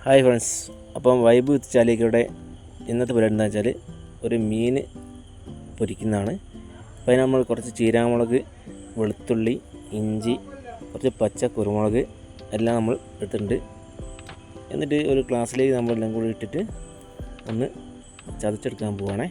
Hi friends, അപ്പം vibe വിത്ത് ചാലിക്കയുടെ ഇന്നത്തെ പരിപാടി എന്താ വെച്ചാൽ ഒരു മീൻ പൊരിക്കുന്നതാണ്. അപ്പോൾ അതിന് നമ്മൾ കുറച്ച് ചീരാമുളക്, വെളുത്തുള്ളി, ഇഞ്ചി, കുറച്ച് പച്ച കുരുമുളക് എല്ലാം നമ്മൾ എടുത്തിട്ടുണ്ട്. എന്നിട്ട് ഒരു ഗ്ലാസ്സിലേക്ക് നമ്മളെല്ലാം കൂടി ഇട്ടിട്ട് ഒന്ന് ചതച്ചെടുക്കാൻ പോവുകയാണേ.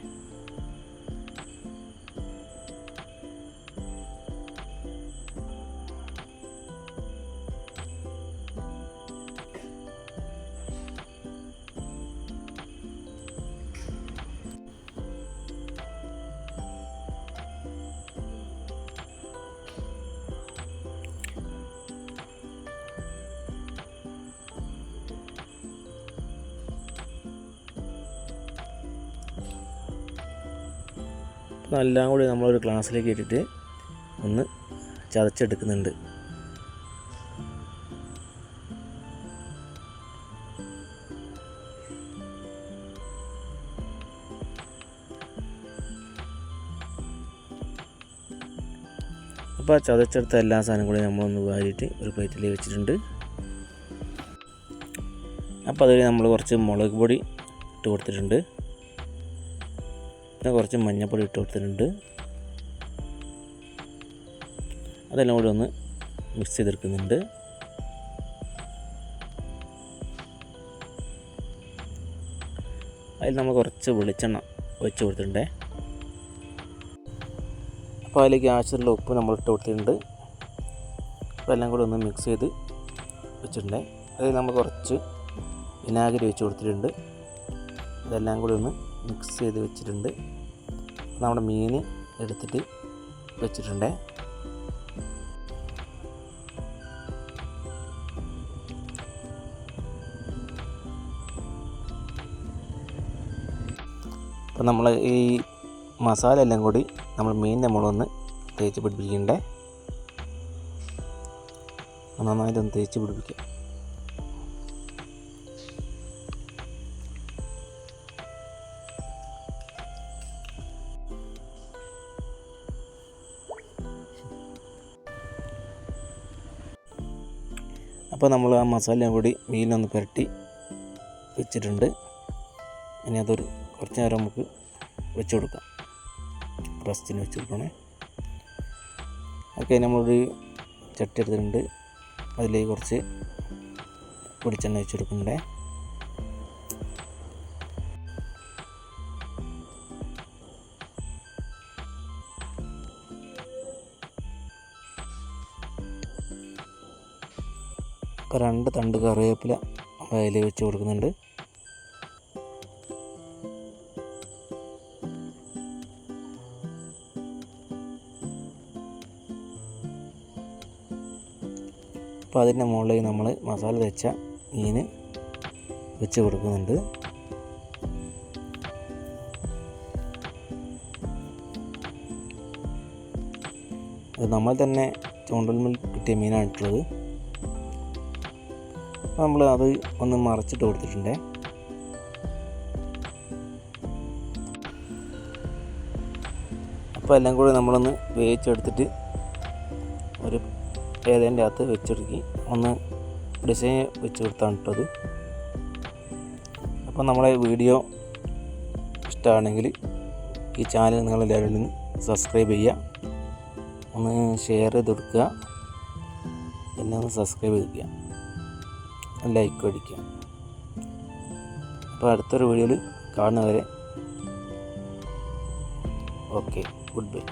എല്ലാം കൂടി നമ്മളൊരു ഗ്ലാസ്സിലേക്ക് ഇട്ടിട്ട് ഒന്ന് ചതച്ചെടുക്കുന്നുണ്ട്. അപ്പോൾ ചതച്ചെടുത്ത എല്ലാ സാധനവും കൂടി നമ്മളൊന്ന് വാരിയിട്ട് ഒരു പ്ലേറ്റിലേക്ക് വെച്ചിട്ടുണ്ട്. അപ്പോൾ അതിൽ നമ്മൾ കുറച്ച് മുളക് പൊടി ഇട്ട് കൊടുത്തിട്ടുണ്ട്, പിന്നെ കുറച്ച് മഞ്ഞൾപ്പൊടി ഇട്ട് കൊടുത്തിട്ടുണ്ട്. അതെല്ലാം കൂടി ഒന്ന് മിക്സ് ചെയ്തെടുക്കുന്നുണ്ട്. അതിൽ നമ്മൾ കുറച്ച് വെളിച്ചെണ്ണ ഒഴിച്ച് കൊടുത്തിട്ടുണ്ട്. അപ്പോൾ അതിലേക്ക് ആവശ്യമുള്ള ഉപ്പ് നമ്മൾ ഇട്ട് കൊടുത്തിട്ടുണ്ട്. അപ്പോൾ എല്ലാം കൂടി ഒന്ന് മിക്സ് ചെയ്ത് വെച്ചിട്ടുണ്ട്. അതിൽ നമ്മൾ കുറച്ച് വിനാഗിരി ഒഴിച്ച് കൊടുത്തിട്ടുണ്ട്. ഇതെല്ലാം കൂടി ഒന്ന് മിക്സ് ചെയ്ത് വെച്ചിട്ടുണ്ട്. നമ്മുടെ മീൻ എടുത്തിട്ട് വെച്ചിട്ടുണ്ട്. അപ്പോൾ നമ്മൾ ഈ മസാല എല്ലാം കൂടി നമ്മൾ മീനിൻ്റെ മുളകൊന്ന് തേച്ച് പിടിപ്പിക്കണ്ടേ. നന്നായിട്ടൊന്ന് തേച്ച് പിടിപ്പിക്കുക. അപ്പോൾ നമ്മൾ ആ മസാല കൂടി മീനൊന്ന് പുരട്ടി വെച്ചിട്ടുണ്ട്. ഇനി അതൊരു കുറച്ച് നേരം നമുക്ക് വെച്ച് കൊടുക്കാം. റസ്റ്റിന് വെച്ച് കൊടുക്കണേ. ഓക്കെ, നമ്മളൊരു ചട്ടി എടുത്തിട്ടുണ്ട്. അതിലേക്ക് കുറച്ച് വെളിച്ചെണ്ണ വെച്ച് കൊടുക്കണ്ടേ. ഇപ്പോൾ 2 തണ്ട് കറിവേപ്പില അതിൽ വെച്ച് കൊടുക്കുന്നുണ്ട്. അപ്പോൾ അതിൻ്റെ മുകളിലേക്ക് നമ്മൾ മസാല തേച്ച മീൻ വെച്ച് കൊടുക്കുന്നുണ്ട്. അത് നമ്മൾ തന്നെ ചൂണ്ടൽ കിട്ടിയ മീനാണ് ഇട്ടുള്ളത്. നമ്മൾ അത് ഒന്ന് മറച്ചിട്ട് കൊടുത്തിട്ടുണ്ട്. അപ്പോൾ എല്ലാം കൂടി നമ്മളൊന്ന് വേവിച്ചെടുത്തിട്ട് ഒരു ഏതേൻ്റെ അകത്ത് വെച്ചെടുക്കി ഒന്ന് ഡിസൈൻ വെച്ച് കൊടുത്താണ് ഇട്ടത്. അപ്പോൾ നമ്മളെ വീഡിയോ ഇഷ്ടമാണെങ്കിൽ ഈ ചാനൽ നിങ്ങളെല്ലാവരും സബ്സ്ക്രൈബ് ചെയ്യുക, ഒന്ന് ഷെയർ ചെയ്ത് കൊടുക്കുക, എല്ലാം ഒന്ന് സബ്സ്ക്രൈബ് ചെയ്യുക, ലൈക്ക് അടിക്കുക. അപ്പോൾ അടുത്തൊരു വീഡിയോയിൽ കാണുന്നവരെ ഓക്കെ, ഗുഡ് ബൈ.